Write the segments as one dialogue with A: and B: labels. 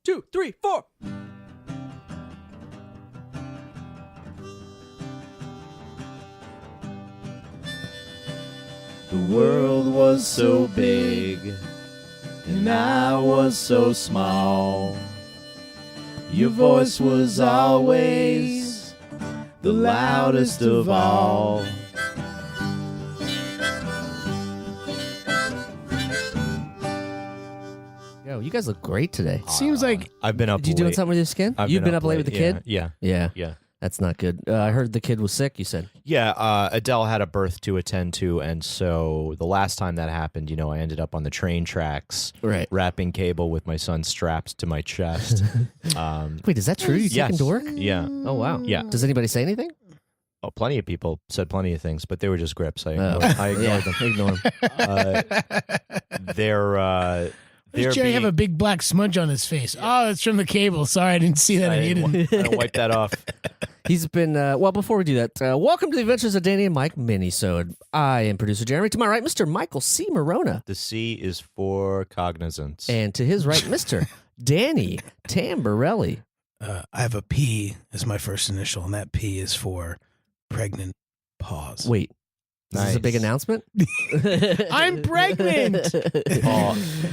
A: 2, 3, 4.
B: The world was so big, and I was so small. Your voice was always the loudest of all.
A: Yo, you guys look great today.
C: Seems like
B: I've been up
A: Did you doing something with your skin? You've been up late with the kid?
B: Yeah.
A: Yeah. That's not good. I heard the kid was sick, you said.
B: Yeah, Adele had a birth to attend to, and so the last time that happened, I ended up on the train tracks,
A: Right.
B: wrapping cable with my son strapped to my chest.
A: Wait, is that true? You took him to work?
B: Yeah.
A: Oh, wow.
B: Yeah.
A: Does anybody say anything?
B: Oh, plenty of people said plenty of things, but they were just grips. I
A: Oh.
B: ignored them.
A: Ignore him.
C: does Jerry have a big black smudge on his face? Oh, it's from the cable. Sorry, I didn't see that. I
B: don't wipe that off.
A: He's been, before we do that, welcome to the Adventures of Danny and Mike Minisode. I am producer Jeremy. To my right, Mr. Michael C. Morona.
B: The C is for cognizance.
A: And to his right, Mr. Danny Tamborelli.
C: I have a P as my first initial, and that P is for pregnant pause.
A: Wait, is this a big
B: Nice.
A: announcement?
C: I'm pregnant!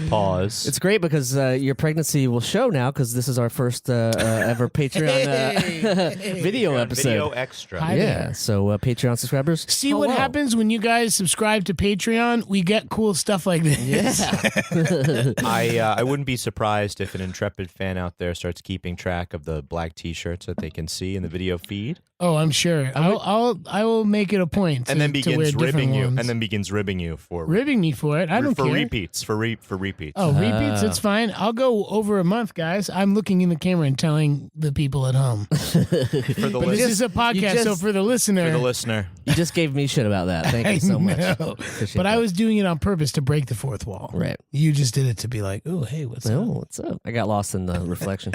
B: Pause.
A: It's great because your pregnancy will show now because this is our first ever Patreon video episode.
B: Video extra.
C: Hi.
A: Yeah, so Patreon subscribers.
C: See what
A: hello.
C: happens when you guys subscribe to Patreon? We get cool stuff like this.
A: Yeah.
B: I wouldn't be surprised if an intrepid fan out there starts keeping track of the black T-shirts that they can see in the video feed,
C: Oh, I'm sure. I will make it a point to,
B: and then
C: to wear
B: begins
C: different
B: ribbing you,
C: ones.
B: and then begins ribbing you for
C: ribbing me for it. I don't
B: for
C: care.
B: repeats for repeats.
C: Oh, repeats, it's fine. I'll go over a month, guys. I'm looking in the camera and telling the people at home.
B: for the
C: But this is a podcast, so for the listener.
B: listener.
A: You just gave me shit about that. Thank you so much.
C: know.
A: Appreciate
C: But I
A: that.
C: was doing it on purpose to break the fourth wall.
A: Right.
C: You just did it to be like, oh, hey, what's
A: Oh,
C: up?
A: what's up? I got lost in the reflection.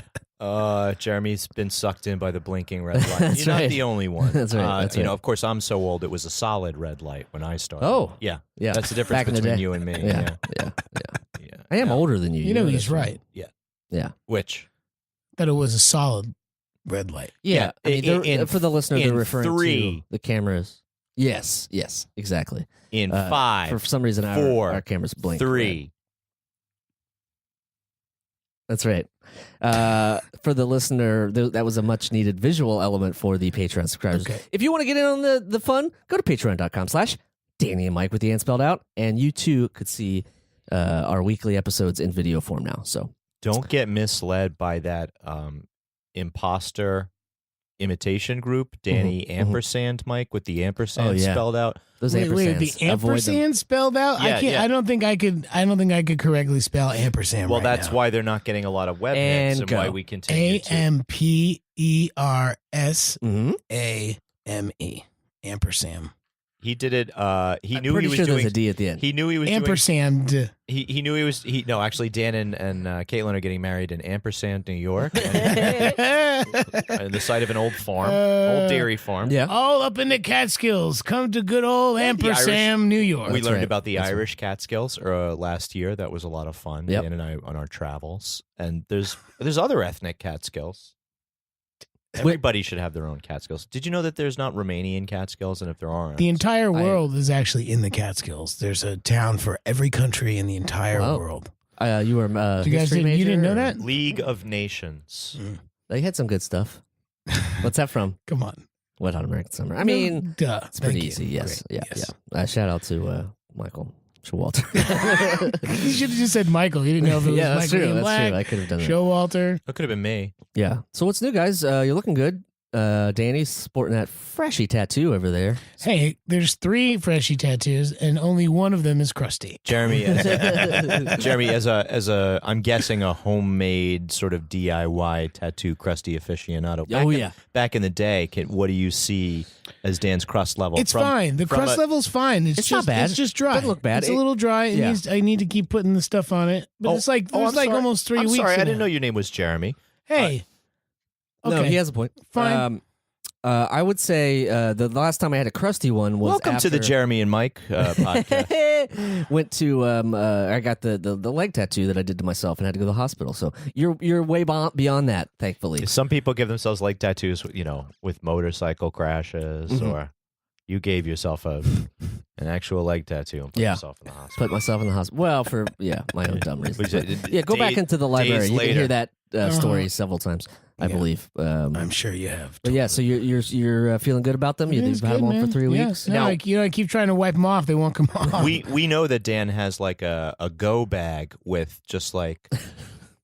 B: Jeremy's been sucked in by the blinking red light.
A: That's
B: You're
A: right.
B: not the only one.
A: That's right, that's right.
B: Of course, I'm so old. It was a solid red light when I started.
A: Oh.
B: yeah.
A: Yeah.
B: That's the difference
A: Back in the
B: between
A: day.
B: you and me.
A: Yeah.
B: Yeah.
A: I am older than you.
C: You know
A: that,
C: he's
A: right?
C: right.
A: Yeah.
B: Which?
C: That it was a solid red light.
A: Yeah. I mean,
B: in-
A: for the listener, they're
B: in
A: referring to
B: 3.
A: the cameras. Yes. Exactly.
B: In 5,
A: For some reason,
B: 4,
A: our cameras blink.
B: 3.
A: Right? That's right. For the listener, that was a much needed visual element for the Patreon subscribers.
C: Okay.
A: If you want to get in on the fun, go to patreon.com/Danny and Mike with the end spelled out, and you too could see our weekly episodes in video form now. So
B: Don't get misled by that imposter imitation group, Danny ampersand Mike with the ampersand
A: Oh, yeah.
B: spelled out.
A: those
C: Wait,
A: ampersands,
C: the
A: avoid them.
C: ampersand spelled out?
B: Yeah,
C: I can't.
B: yeah.
C: I don't think I could correctly spell ampersand.
B: Well,
C: right
B: that's
C: now.
B: why they're not getting a lot of web hits,
A: And
B: and
A: go.
B: why we continue to.
C: AMPERSAME.
A: Mhm.
C: Ampersand.
B: He did it. He
A: I'm
B: knew
A: pretty
B: he was
A: sure
B: doing.
A: there's a D at the end.
B: He knew he was doing.
C: Ampersand.
B: He knew he was. No, actually, Dan and Caitlin are getting married in Ampersand, New York, and the site of an old farm, old dairy farm.
A: Yeah.
C: All up in the Catskills. Come to good old Ampersand, New York.
B: We
A: That's
B: learned
A: right.
B: about the
A: That's
B: Irish Catskills last year. That was a lot of fun.
A: Yep.
B: Dan and I on our travels, and there's other ethnic Catskills. Everybody should have their own Catskills. Did you know that there's not Romanian Catskills, and if there aren't,
C: The entire world is actually in the Catskills. There's a town for every country in the entire
A: Wow.
C: world.
A: You were
C: You guys
A: history
C: didn't- you didn't
A: major,
C: know
A: or-
C: that?
B: League of Nations.
A: They had some good stuff. What's that from?
C: Come on.
A: Wet Hot American Summer. I mean,
C: duh.
A: it's pretty
C: Thank you.
A: easy. Yes.
C: Great.
A: Yeah. Yeah. Shout out to Michael Showalter.
C: You should have just said Michael. You didn't know if it was
A: Yeah, that's
C: Michael
A: true.
C: in
A: That's
C: Black,
A: true. I could have done that.
C: Showalter.
B: That could have been me.
A: Yeah. So what's new, guys? You're looking good. Danny's sporting that freshy tattoo over there.
C: Hey, there's 3 freshy tattoos, and only one of them is crusty.
B: Jeremy, as a, I'm guessing a homemade sort of DIY tattoo crusty aficionado.
A: Oh, yeah.
B: Back in the day, what do you see as Dan's crust level?
C: It's fine. The crust level's fine. It's
A: It's
C: just
A: not bad.
C: It's just dry.
A: Doesn't look bad.
C: It's a little dry.
A: Yeah.
C: I need to keep putting the stuff on it. But it's like there's
B: I'm
C: like
B: sorry.
C: almost 3
B: I'm
C: weeks.
B: sorry, I
C: in
B: didn't
C: it.
B: know your name was Jeremy.
C: Hey.
A: No,
C: Okay.
A: he has a point.
C: Fine.
A: I would say the last time I had a crusty one was
B: Welcome to the
A: after-
B: Jeremy and Mike podcast.
A: Went to I got the leg tattoo that I did to myself and had to go to the hospital. So you're way beyond that, thankfully.
B: Some people give themselves leg tattoos, with motorcycle crashes, or you gave yourself an actual leg tattoo and put yourself in the hospital.
A: Put myself in the hospital. Well, for my own dumb reasons.
B: But
A: But, go back into the library. You can hear that story several times, I
C: Yeah.
A: believe.
C: I'm sure you have.
A: But yeah, so you're feeling good about them.
C: It's
A: You've had
C: good,
A: them on for
C: man.
A: 3
C: Yeah.
A: weeks.
C: No,
B: Now-
C: I keep trying to wipe them off. They won't come off.
B: We know that Dan has like a go bag with just like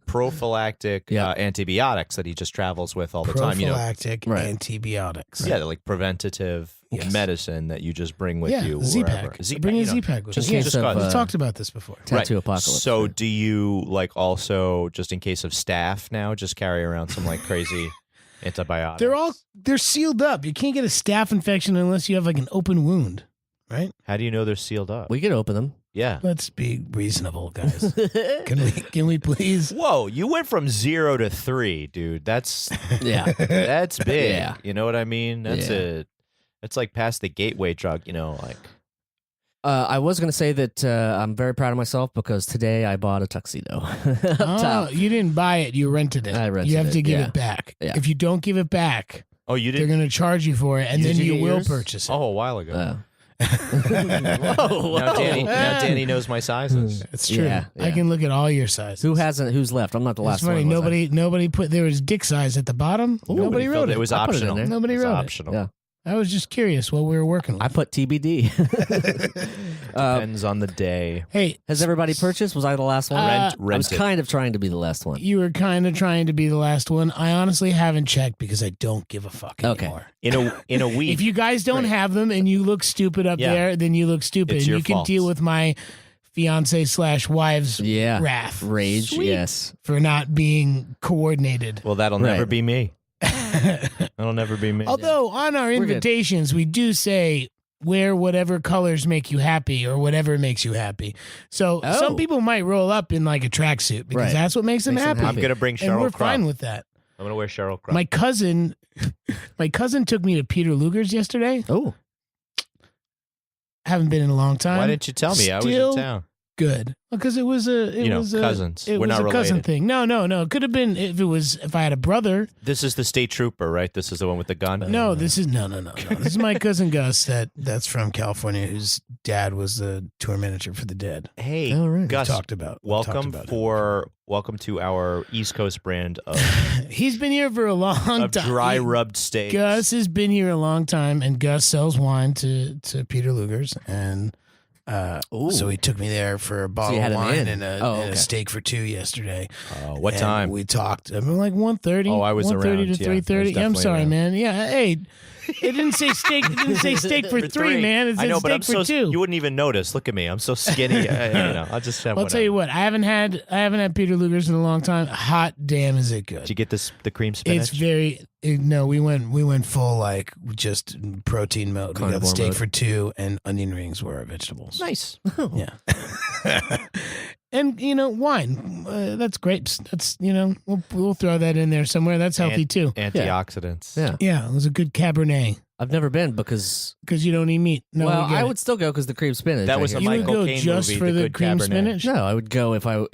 B: prophylactic antibiotics that he just travels with all the time.
C: Prophylactic
A: Right.
C: antibiotics.
B: Yeah, like preventative
C: Yes.
B: medicine that you just bring with
C: Yeah,
B: you.
C: Z-Pack.
B: wherever.
C: Bring a
B: you know,
C: Z-Pack with
B: just-
C: you.
A: in
B: just
A: case of,
B: got-
C: We've talked about this before.
A: Tattoo apocalypse.
B: So do you like also just in case of staph now just carry around some like crazy antibiotics?
C: They're sealed up. You can't get a staph infection unless you have like an open wound, right?
B: How do you know they're sealed up?
A: we could open them.
B: Yeah.
C: Let's be reasonable, guys. Can we please?
B: Whoa, you went from 0 to 3, dude. That's
A: Yeah.
B: that's big.
A: Yeah.
B: You know what I mean? That's like past the gateway drug, like
A: I was going to say that I'm very proud of myself because today I bought a tuxedo. Up
C: Oh,
A: top.
C: you didn't buy it. You rented it.
A: I rented
C: You have
A: it,
C: to give
A: yeah.
C: it back.
A: Yeah.
C: If you don't give it back,
B: Oh, you
C: they're
B: didn't
C: going to charge you for it, and
A: Did
C: then
A: you
C: you
A: get
C: will
A: yours?
C: purchase it.
B: a while ago.
A: Whoa,
B: Now Danny knows my sizes.
C: It's true.
A: Yeah,
C: I
A: yeah.
C: can look at all your sizes.
A: Who's left? I'm not the last
C: It's funny.
A: one. was I?
C: Nobody put. There was dick size at the bottom. Nobody wrote it.
B: It was
A: I put it in
B: optional.
A: there.
C: Nobody
B: It was
C: wrote it.
B: optional.
A: Yeah.
C: I was just curious what we were working with.
A: I put TBD.
B: Depends on the day.
C: Hey,
A: Has everybody purchased? Was I the last one?
C: Uh,
A: I was
B: Rented.
A: kind of trying to be the last one.
C: you were kind of trying to be the last one. I honestly haven't checked because I don't give a fuck
A: Okay.
C: anymore.
B: In a week.
C: If you guys don't have them and you look stupid up
B: Yeah.
C: there, then you look stupid.
B: It's
C: And
B: your
C: you can
B: fault.
C: deal with my fiance/wife's
A: Yeah.
C: wrath
A: Rage,
C: Sweet.
A: yes.
C: for not being coordinated.
B: well, that'll
A: Right.
B: never be me. That'll never be me.
C: Although on our
A: good.
C: invitations, we do say wear whatever colors make you happy or whatever makes you happy. So
A: Oh.
C: some people might roll up in like a tracksuit because
A: Right.
C: that's what makes them
A: Makes them
C: happy.
B: I'm gonna bring
C: And
B: Cheryl
C: we're
B: Crow.
C: fine with that.
B: I'm gonna wear Cheryl Crow.
C: My cousin took me to Peter Luger's yesterday. Haven't been in a long time.
B: Why didn't you tell me? I was
C: Still
B: in town.
C: Good, because it was a
B: cousins.
C: It
B: We're
C: was
B: not
C: a cousin
B: related.
C: thing. No. It could have been if I had a brother.
B: This is the state trooper, right? This is the one with the gun.
C: No, this is no. This is my cousin Gus. That's from California. Whose dad was the tour manager for the Dead.
B: Hey,
A: All right.
B: Gus,
C: We talked about
B: welcome to our East Coast brand of,
C: He's been here for a long
B: of
C: time.
B: dry rubbed steaks.
C: Gus has been here a long time, and Gus sells wine to Peter Luger's, and so he took me there for a bottle
A: you had
C: of
A: him
C: wine
A: in.
C: and
A: Oh,
C: and
A: okay.
C: a steak for 2 yesterday.
B: What
C: And
B: time?
C: we talked? I mean, like 1:30.
B: Oh, I was
C: 1:30
B: around,
C: to
B: yeah. I was
C: 3:30. I'm
B: definitely
C: sorry,
B: around.
C: man. Yeah, hey, it didn't say steak. It didn't say steak for three, man. It said
B: I know, but
C: steak
B: I'm
C: for
B: so
C: two.
B: you wouldn't even notice. Look at me. I'm so skinny. I'll just have
C: I'll tell you what. I haven't had Peter Luger's in a long time. Hot damn, is it good?
B: Did you get the cream spinach?
C: It's very no. We went full like just protein mode. We got the
A: Carnivore
C: steak
A: mode.
C: for 2, and onion rings were our vegetables.
B: nice.
C: Yeah. And wine. That's grapes. That's we'll throw that in there somewhere. That's healthy too.
B: Antioxidants.
A: Yeah.
C: Yeah, it was a good Cabernet
A: I've never been because
C: because you don't eat meat. No,
A: well,
C: we get
A: I
C: it.
A: would still go because the cream spinach.
B: That
A: I
B: was
A: hear.
B: a
C: You would
B: Michael
C: go
B: Caine
C: just
B: movie,
C: for the
B: Good
C: cream
B: Cabernet.
C: spinach.
A: No, I would go if I were,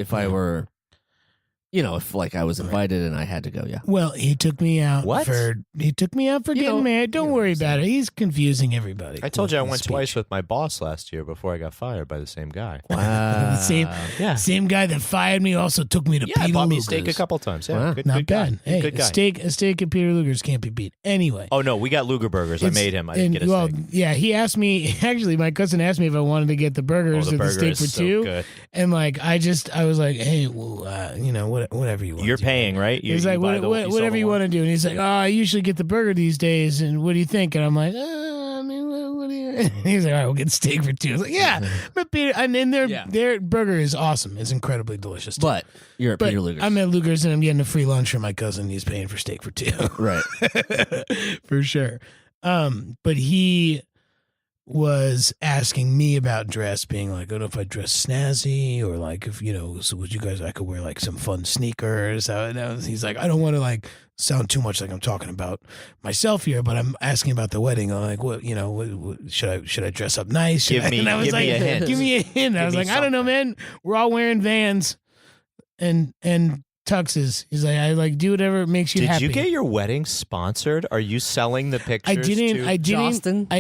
A: if like I was invited and I had to go. Yeah.
C: Well, he took me out
B: What?
C: for getting married. Don't worry about it. He's confusing everybody.
B: I told you I
C: with
B: went
C: his
B: twice
C: speech.
B: with my boss last year before I got fired by the same guy.
C: The same
B: Yeah.
C: same guy that fired me also took me to
B: Yeah, I
C: Peter
B: bought me a
C: Luger's.
B: steak a couple times. Yeah,
A: Wow.
B: good,
C: Not
B: good guy.
C: bad. Hey,
B: good
C: a
B: guy.
C: steak at Peter Luger's can't be beat. Anyway.
B: Oh no, we got Luger burgers. I
C: It's-
B: made him. I didn't
C: and,
B: get a
C: well,
B: steak.
C: yeah, he asked me. Actually, my cousin asked me if I wanted to get the burgers
B: Oh, the
C: or the
B: burger
C: steak
B: is
C: for
B: so
C: 2,
B: good.
C: and like I was like, hey, well, whatever you want.
B: You're
C: to do.
B: paying, right?
C: He's like, whatever you want to do, and he's like, oh, I usually get the burger these days, and what do you think? And I'm like, I mean, what do you? He's like, all right, we'll get steak for 2. I was like, yeah, but Peter, and then their burger is awesome. It's incredibly delicious.
A: But you're at
C: But
A: Peter Luger's.
C: I'm at Luger's and I'm getting a free lunch from my cousin. He's paying for steak for 2.
A: right.
C: For sure. But he was asking me about dress, being like, I don't know if I dress snazzy or like if, so would you guys, I could wear like some fun sneakers. He's like, I don't want to like sound too much like I'm talking about myself here, but I'm asking about the wedding. I'm like, what should I dress up nice?
B: Give me a hint.
C: Give me a hint. I was like, I don't know, man. We're all wearing Vans and tuxes. He's like, I like do whatever makes you happy.
B: Did you get your wedding sponsored? Are you selling the pictures?
C: I didn't get sponsored. I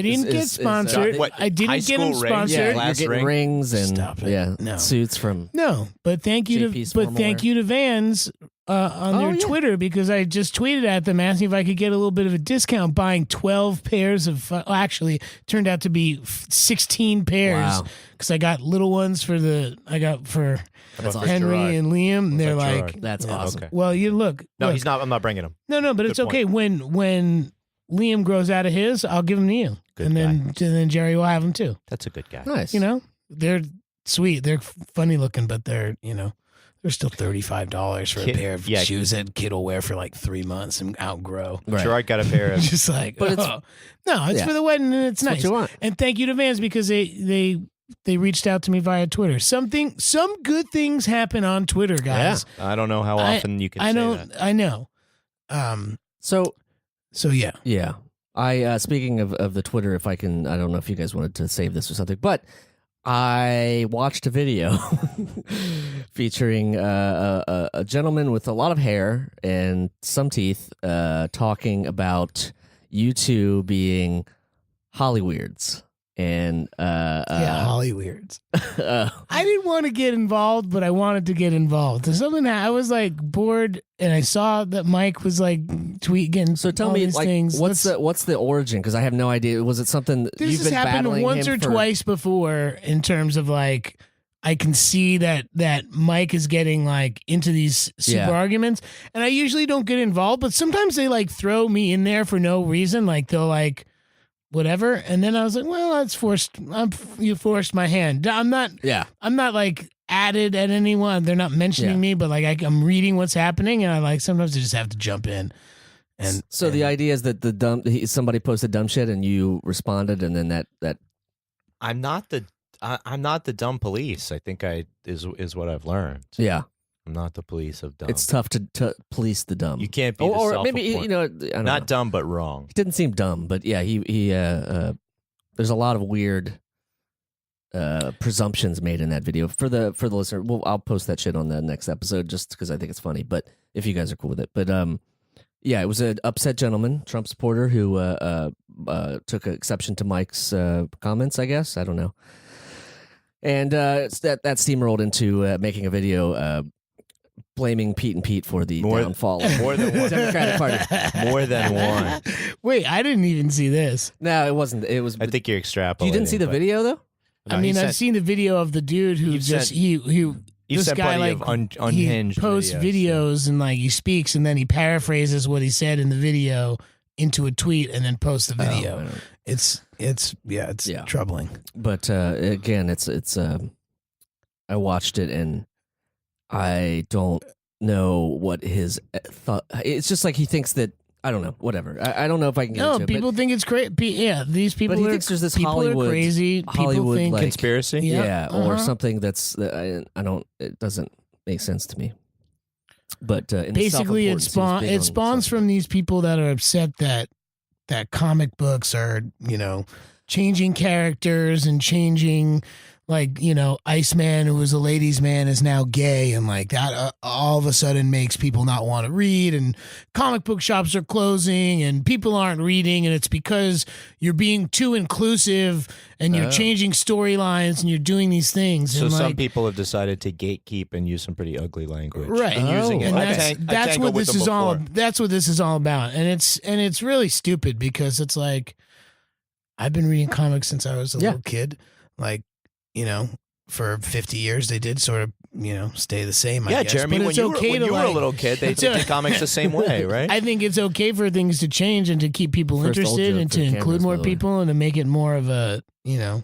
C: didn't get them sponsored.
A: You're getting rings and suits from
C: but thank you to Vans on their Twitter, because I just tweeted at them asking if I could get a little bit of a discount buying 12 pairs of actually turned out to be 16 pairs because I got little ones for Henry and Liam. And they're like,
A: Gerard. That's awesome.
B: Okay.
C: Well, you look.
B: He's not. I'm not bringing him.
C: No, but it's okay. When Liam grows out of his, I'll give him to you, and then Jerry will have him too.
B: That's a good guy.
A: Nice.
C: They're sweet. They're funny looking, but they're they're still $35 for a pair of shoes that kid will wear for like 3 months and outgrow.
B: Right. Gerard got a pair of
C: just like, but it's for the wedding and it's nice.
A: What you want.
C: And thank you to Vans because they reached out to me via Twitter. Some good things happen on Twitter, guys.
B: Yeah. I don't know how often you can say that.
C: I know. So yeah.
A: Yeah. I speaking of the Twitter, if I can, I don't know if you guys wanted to save this or something, but I watched a video featuring a gentleman with a lot of hair and some teeth talking about you two being Hollyweirds. And
C: Hollyweirds. I didn't want to get involved, but I wanted to get involved. There's something that I was like bored, and I saw that Mike was like tweeting.
A: So tell me, like,
C: things.
A: what's the origin? Because I have no idea. Was it something that
C: this
A: you've been
C: happened
A: battling
C: once
A: him
C: or
A: for?
C: Twice before? In terms of like, I can see that Mike is getting like into these super arguments, and I usually don't get involved, but sometimes they like throw me in there for no reason. Like they'll like. Whatever, and then I was like, "Well, that's forced. You forced my hand. I'm not like added at anyone. They're not mentioning me, but like I'm reading what's happening, and I like sometimes I just have to jump in." And
A: so the idea is that somebody posted dumb shit, and you responded, and then that
B: I'm not the dumb police. I think is what I've learned.
A: Yeah.
B: I'm not the police of dumb.
A: It's tough to police the dumb.
B: You can't be
A: or maybe
B: I don't
A: know.
B: Not dumb, but wrong.
A: He didn't seem dumb, but yeah, he there's a lot of weird presumptions made in that video. For the listener, I'll post that shit on the next episode just because I think it's funny. But if you guys are cool with it, but yeah, it was an upset gentleman, Trump supporter, who took exception to Mike's comments. I guess I don't know, and that steamrolled into making a video. Blaming Pete and Pete for the downfall of
B: more than one
A: Democratic Party.
B: More than one.
C: Wait, I didn't even see this.
A: No, it wasn't. It was.
B: I think you're extrapolating.
A: You didn't see the video though.
C: No, I've seen the video of the dude who just this guy like
B: unhinged.
C: He posts videos and like he speaks and then he paraphrases what he said in the video into a tweet and then posts the video. It's troubling.
A: But again, it's I watched it and I don't know what his thought. It's just like he thinks that I don't know. Whatever. I don't know if I can get into it.
C: No, people think it's crazy. Yeah, these people.
A: But he thinks there's this
C: people
A: Hollywood,
C: are crazy.
A: Hollywood
C: think
A: like,
B: conspiracy.
A: Yeah, or something that's I don't. It doesn't make sense to me. But
C: basically, it spawns from these people that are upset that comic books are changing characters and changing. Like, Iceman, who was a ladies' man, is now gay, and like that all of a sudden makes people not want to read, and comic book shops are closing, and people aren't reading, and it's because you're being too inclusive, and you're changing storylines, and you're doing these things.
B: So
C: and
B: some people have decided to gatekeep and use some pretty ugly language,
C: right?
B: And using it.
C: And that's what this is all. That's what this is all about, and it's really stupid because it's like I've been reading comics since I was a little kid, like. For 50 years, they did sort of, stay the same, I guess.
B: Jeremy,
C: but
B: when you were a little kid, they did comics the same way, right?
C: I think it's okay for things to change and to keep people interested and to include more people and to make it more of a, Yeah.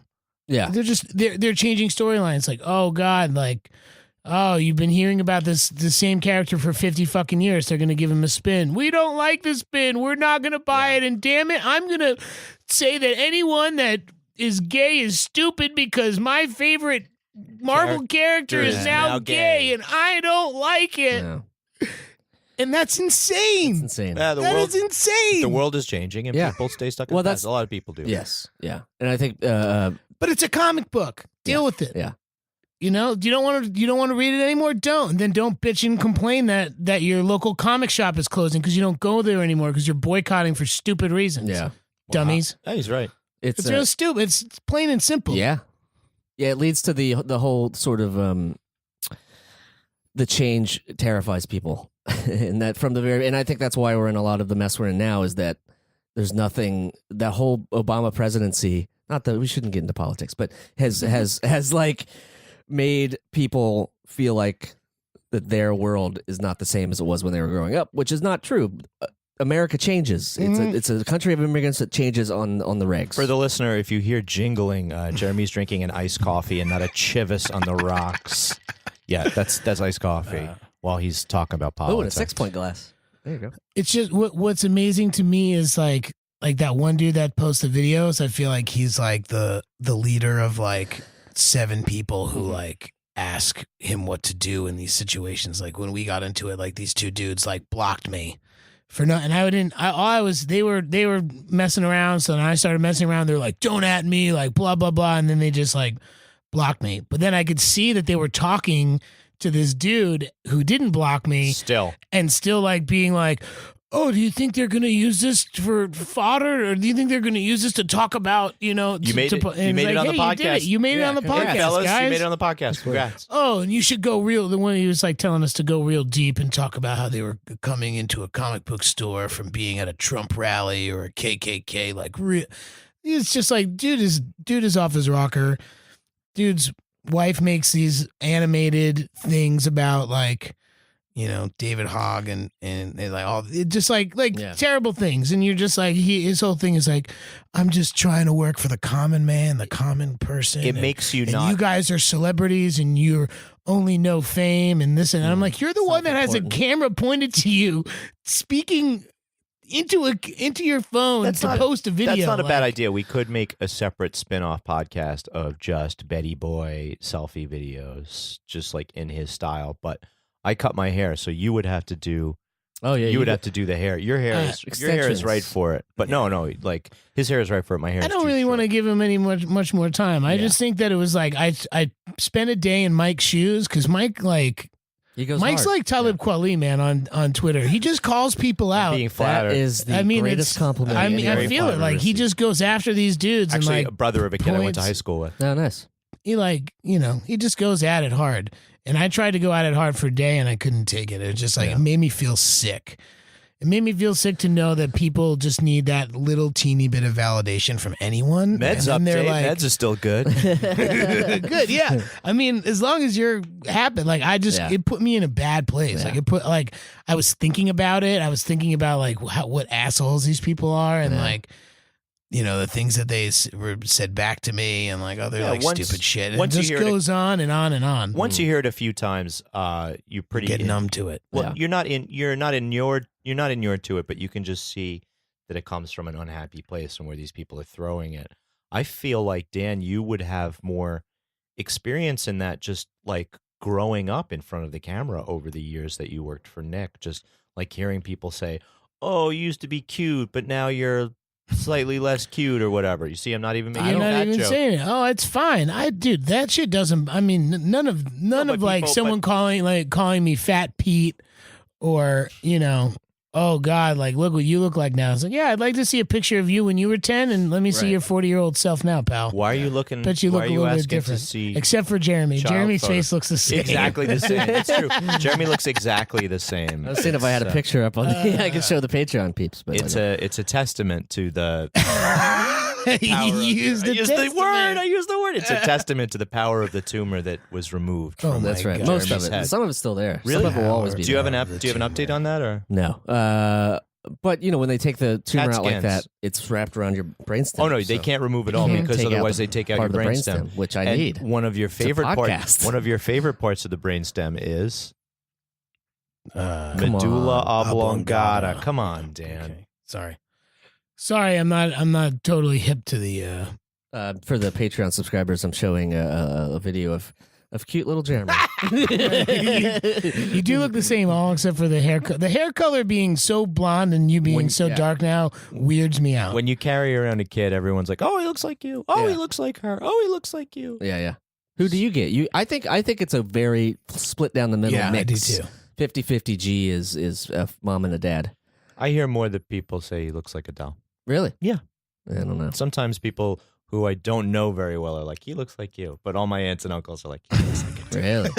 C: They're changing storylines. Like, oh, God, like, oh, you've been hearing about the same character for 50 fucking years. They're going to give him a spin. We don't like the spin. We're not going to buy it. And damn it, I'm going to say that anyone that is gay is stupid because my favorite Marvel character is now gay and I don't like it.
A: No.
C: And that's insane.
A: It's insane.
C: That is insane.
B: The world is changing, and people stay stuck in the past. A lot of people do.
A: Yes, yeah, and I think,
C: but it's a comic book. Deal with it.
A: Yeah,
C: you don't want to read it anymore. Don't. And then don't bitch and complain that your local comic shop is closing because you don't go there anymore because you're boycotting for stupid reasons.
A: Yeah,
C: dummies.
B: Wow. He's right.
C: It's real stupid. It's plain and simple.
A: Yeah, yeah. It leads to the whole sort of the change terrifies people. And that from the very, and I think that's why we're in a lot of the mess we're in now, is that there's nothing, that whole Obama presidency, not that we shouldn't get into politics, but has like made people feel like that their world is not the same as it was when they were growing up, which is not true. America changes. It's a country of immigrants that changes on the regs.
B: For the listener, if you hear jingling, Jeremy's drinking an iced coffee and not a Chivas on the rocks. Yeah, that's iced coffee. While he's talking about politics.
A: Oh, and a 6-point glass. There you go.
C: It's just what's amazing to me is like that one dude that posts the videos. I feel like he's like the leader of like 7 people who like ask him what to do in these situations. Like when we got into it, like these 2 dudes like blocked me for nothing. They were messing around. So then I started messing around. They're like, don't at me, like blah, blah, blah. And then they just like blocked me. But then I could see that they were talking to this dude who didn't block me still like being like, oh, do you think they're going to use this for fodder, or do you think they're going to use this to talk about,
B: you made it on the podcast.
C: You made it on the podcast,
B: fellas,
C: guys.
B: You made it on the podcast. Congrats.
C: Oh, and you should go real. The one he was like telling us to go real deep and talk about how they were coming into a comic book store from being at a Trump rally or a KKK. Like, it's just like, dude is off his rocker. Dude's wife makes these animated things about like, David Hogg and like all just like terrible things, and you're just like his whole thing is like, I'm just trying to work for the common man, the common person.
B: It makes you not.
C: You guys are celebrities, and you only know fame and this and I'm like, you're the one that has a camera pointed to you, speaking into your phone post a video.
B: That's not a bad idea. We could make a separate spin-off podcast of just Betty Boy selfie videos, just like in his style. But I cut my hair, so you would have to do. Oh yeah, you would have to do the hair. Your hair is right for it. But no, like his hair is right for it. My hair.
C: I don't really want to give him much more time. I just think that it was like I spent a day in Mike's shoes because Mike like. Mike's hard. Like Talib Kweli, man, on Twitter. He just calls people out.
B: Being flattered.
A: That is the greatest compliment.
C: I feel it. Like, he just goes after these dudes.
B: Actually,
C: and like
B: a brother of a kid I went to high school with.
A: Oh, nice.
C: He he just goes at it hard. And I tried to go at it hard for a day, and I couldn't take it. It was just like, it made me feel sick. It made me feel sick to know that people just need that little teeny bit of validation from anyone.
B: Meds update. Like, meds are still good.
C: Good, yeah. I mean, as long as you're happy. Like, it put me in a bad place. Yeah. Like, I was thinking about it. I was thinking about, like, what assholes these people are. And, like, the things that they said back to me and, like, other, stupid shit. And it just goes on and on and on.
B: Once you hear it a few times, you
C: get numb to it.
B: Well, you're not inured to it, but you can just see that it comes from an unhappy place and where these people are throwing it. I feel like, Dan, you would have more experience in that, just like growing up in front of the camera over the years that you worked for Nick, just like hearing people say, oh, you used to be cute, but now you're slightly less cute or whatever. You see, I'm not even making that joke.
C: Saying it. Oh, it's fine. Dude, that shit doesn't. I mean, none of like someone calling me Fat Pete or oh God, like look what you look like now. It's like, yeah, I'd like to see a picture of you when you were 10, and let me see your 40-year-old self now, pal.
B: Why are you looking?
C: Bet you look a little bit different. Except for Jeremy. Jeremy's face looks the same.
B: Exactly the same. It's true. Jeremy looks exactly the same.
A: I was seeing if I had a picture up on I could show the Patreon peeps. But
B: it's a testament to the.
C: I used the
B: word. It's a testament to the power of the tumor that was removed.
A: Oh, that's right. Most of it. Some of it's still there.
B: Really?
A: Some of it will always be.
B: Do you have an update on that or
A: no? But when they take the tumor out like that, it's wrapped around your brainstem.
B: Oh no, they can't remove it all because otherwise they take out your brainstem,
A: which I need.
B: One of your favorite parts. One of your favorite parts of the brainstem is medulla oblongata. Come on, Dan.
C: Okay. Sorry, I'm not totally hip to the
A: For the Patreon subscribers, I'm showing a video of cute little Jeremy.
C: You do look the same, all except for the hair. The hair color being so blonde and you being so dark now weirds me out.
B: When you carry around a kid, everyone's like, "Oh, he looks like you. Oh, he looks like her. Oh, he looks like you."
A: Yeah. Who do you get? I think it's a very split down the middle mix.
C: I do too.
A: 50-50 G is a mom and a dad.
B: I hear more that people say he looks like a doll.
A: Really?
B: Yeah.
A: I don't know.
B: Sometimes people who I don't know very well are like, he looks like you. But all my aunts and uncles are like, he looks like you.
A: Really?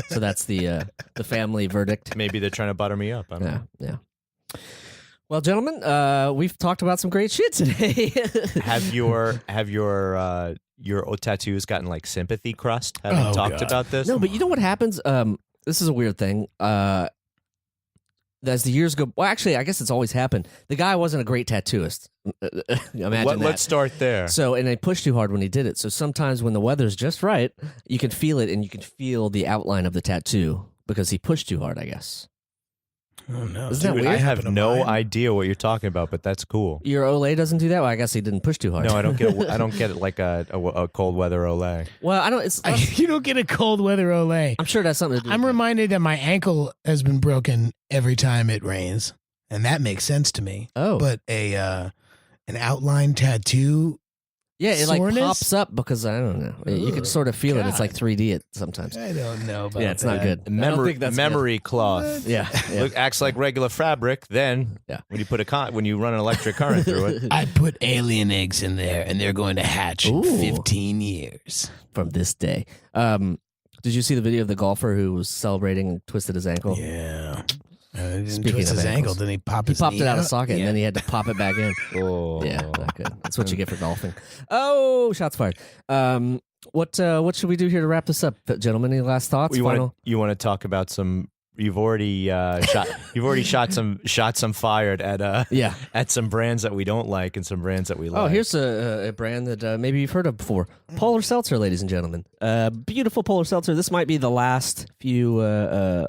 A: So that's the family verdict.
B: Maybe they're trying to butter me up. I don't know.
A: Yeah. Well, gentlemen, we've talked about some great shit today.
B: Have your tattoos gotten like sympathy crust? Have you talked about this?
A: No, but you know what happens? This is a weird thing. As the years go, well, actually, I guess it's always happened. The guy wasn't a great tattooist. Imagine that.
B: Let's start there.
A: So, and they pushed too hard when he did it. So sometimes when the weather's just right, you can feel it, and you can feel the outline of the tattoo because he pushed too hard, I guess.
C: Oh no!
A: Isn't that weird?
B: I have no idea what you're talking about, but that's cool.
A: Your Olay doesn't do that. Well, I guess he didn't push too hard.
B: No, I don't get. I don't get it like a cold weather Olay.
A: Well, I don't. It's.
C: You don't get a cold weather Olay.
A: I'm sure that's something to do.
C: I'm reminded that my ankle has been broken every time it rains, and that makes sense to me.
A: Oh,
C: but an outline tattoo.
A: Yeah, it
C: soreness?
A: like pops up because I don't know. You can sort of feel it. It's like 3D it sometimes.
C: I don't know about
A: it's not good.
B: Memory cloth.
A: Yeah.
B: Acts like regular fabric. Then when you put when you run an electric current through it,
C: I put alien eggs in there, and they're going to hatch in 15 years
A: from this day. Did you see the video of the golfer who was celebrating and twisted his ankle?
C: Yeah. He didn't
A: Speaking
C: twist
A: of
C: his ankle,
A: ankles.
C: then he popped
A: He
C: his
A: popped
C: knee
A: it out of
C: out.
A: socket, and then he had to pop it back in.
B: Oh.
A: Yeah, not good. That's what you get for golfing. Oh, shots fired. What should we do here to wrap this up, gentlemen? Any last thoughts?
B: You want to talk about some? You've already shot some fired at some brands that we don't like and some brands that we like.
A: Oh, here's a brand that maybe you've heard of before. Polar Seltzer, ladies and gentlemen. Beautiful Polar Seltzer. This might be the last few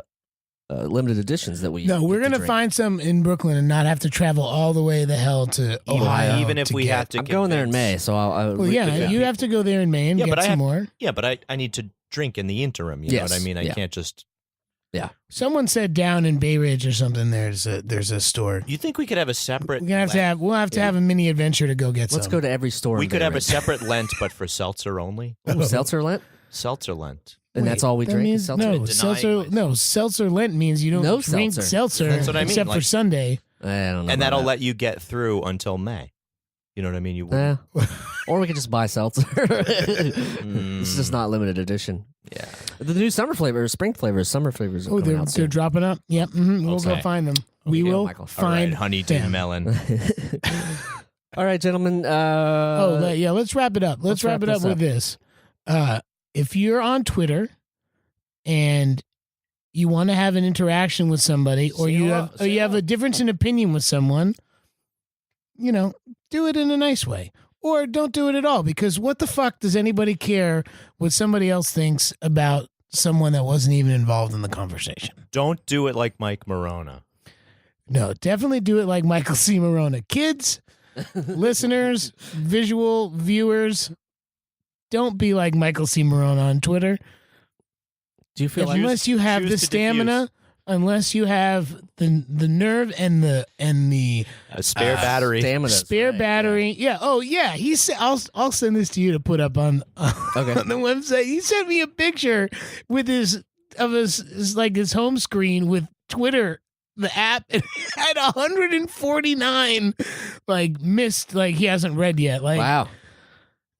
A: limited editions that we.
C: No, we're gonna find some in Brooklyn and not have to travel all the way the hell to Ohio.
B: Even if we have to.
A: I'm going there in May, so I'll
C: well, you have to go there in May and get some more.
B: Yeah, but I need to drink in the interim. You know what I mean? I can't just.
A: Yeah.
C: Someone said down in Bay Ridge or something. There's a store.
B: You think we could have a separate?
C: We'll have to have a mini adventure to go get.
A: Let's go to every store.
B: We could have a separate Lent, but for seltzer only.
A: Ooh, seltzer Lent.
B: Seltzer Lent.
A: And that's all we drink is seltzer?
C: Seltzer Lent means you don't drink seltzer
B: that's what I mean.
C: Except for Sunday.
A: I don't know.
B: And that'll let you get through until May. You know what I mean?
A: Or we could just buy seltzer. It's just not limited edition.
B: Yeah.
A: The new summer flavors, spring flavors, summer flavors are coming out
C: they're
A: soon.
C: dropping up? Yep. We'll go find them. We will find
B: honeydew melon.
A: All right, gentlemen.
C: Let's wrap it up. Let's wrap it up with this. If you're on Twitter and you want to have an interaction with somebody, or you have a difference in opinion with someone, do it in a nice way. Or don't do it at all, because what the fuck does anybody care what somebody else thinks about someone that wasn't even involved in the conversation?
B: Don't do it like Mike Morona.
C: No, definitely do it like Michael C. Morona. Kids, listeners, visual viewers, don't be like Michael C. Morona on Twitter.
A: Do you feel
C: unless you have the stamina, unless you have the nerve and the
B: spare battery,
C: spare battery. Yeah. Oh yeah. He said, I'll send this to you to put up on on the website. He sent me a picture with his home screen with Twitter, the app. It had 149 missed he hasn't read yet.
A: Wow.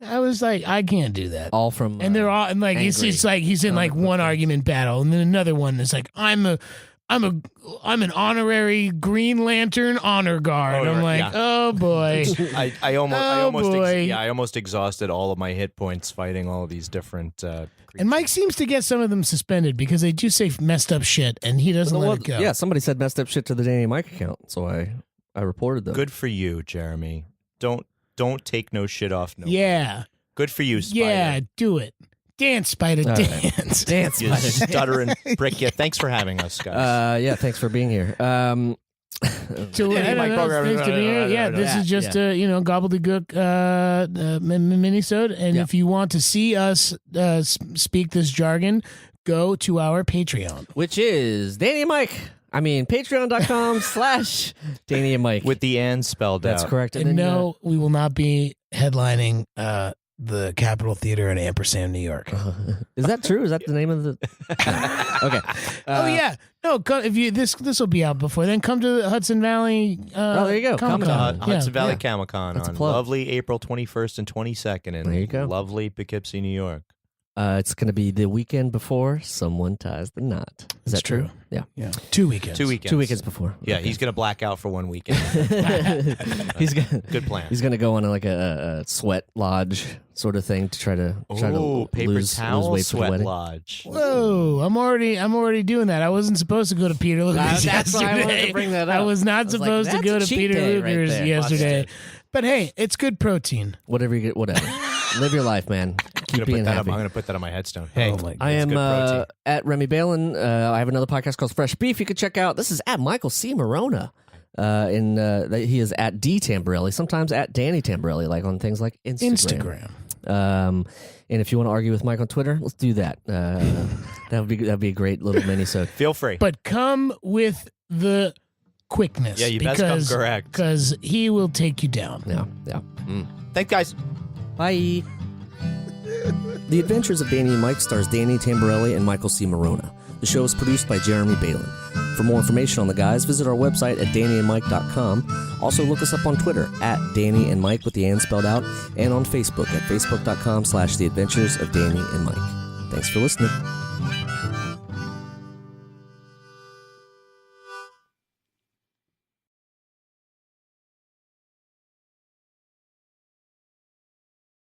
C: I was like, I can't do that.
A: All from
C: and they're all and it's like he's in one argument battle, and then another one is like I'm an honorary Green Lantern honor guard. I'm like, oh boy.
B: I almost exhausted all of my hit points fighting all of these different.
C: And Mike seems to get some of them suspended because they do say messed up shit, and he doesn't let it go.
A: Yeah, somebody said messed up shit to the Danny Mike account, so I reported them.
B: Good for you, Jeremy. Don't take no shit off no.
C: Yeah.
B: Good for you, Spider.
C: Yeah, do it. Dance, Spider, dance.
A: Right. Dance,
B: you
A: Spider.
B: stuttering prick. Yeah, thanks for having us, guys.
A: Yeah, thanks for being here.
C: So
B: Danny and Mike program.
C: thanks to being here. Yeah, this is just a gobbledygook minisode. And if you want to see us speak this jargon, go to our Patreon,
A: which is Danny and Mike. I mean, patreon.com/Danny and Mike.
B: With the "and" spelled out.
A: That's correct.
C: And no, we will not be headlining the Capitol Theater in Ampersand, New York.
A: Is that true? Is that the name of the? Okay.
C: Oh yeah. No, if you this will be out before then. Come to the Hudson Valley.
A: There you go.
C: Comic-Con.
B: Hudson Valley Comic-Con
A: That's a
B: on
A: plug.
B: lovely April 21st and 22nd in
A: There you go.
B: lovely Poughkeepsie, New York.
A: It's going to be the weekend before someone ties the knot. Is that true? Yeah.
C: 2 weekends.
B: 2 weekends.
A: 2 weekends before.
B: Yeah,
A: Okay.
B: he's gonna black out for 1 weekend. Good plan.
A: He's going to go on like a sweat lodge sort of thing to try to
B: paper
A: lose
B: towel
A: weight for the
B: sweat
A: wedding.
B: lodge.
C: Whoa! I'm already doing that. I wasn't supposed to go to Peter Luger's
A: That's why I wanted
C: yesterday.
A: to bring that up.
C: I was not
A: like,
C: supposed to
A: that's
C: go
A: a
C: to
A: cheat
C: Peter
A: day right
C: Luger's
A: there.
C: yesterday.
B: Busted.
C: But hey, it's good protein.
A: Whatever you get, whatever. Live your life, man. Keep being happy.
B: I'm going to put that on my headstone. Hey,
A: I
B: it's
A: am
B: good protein.
A: at Remy Balin. I have another podcast called Fresh Beef you can check out. This is at Michael C. Morona. He is at D. Tamborelli, sometimes at Danny Tamborelli, like on things like Instagram. And if you want to argue with Mike on Twitter, let's do that. That'd be a great little mini-sode.
B: Feel free.
C: But come with the quickness.
B: Yeah, you best come correct.
C: Because he will take you down.
A: Yeah.
B: Thanks, guys.
A: Bye. The Adventures of Danny and Mike stars Danny Tamborelli and Michael C. Morona. The show is produced by Jeremy Balin. For more information on the guys, visit our website at DannyandMike.com. Also, look us up on Twitter at Danny and Mike with the "and" spelled out, and on Facebook at Facebook.com/The Adventures of Danny and Mike. Thanks for listening.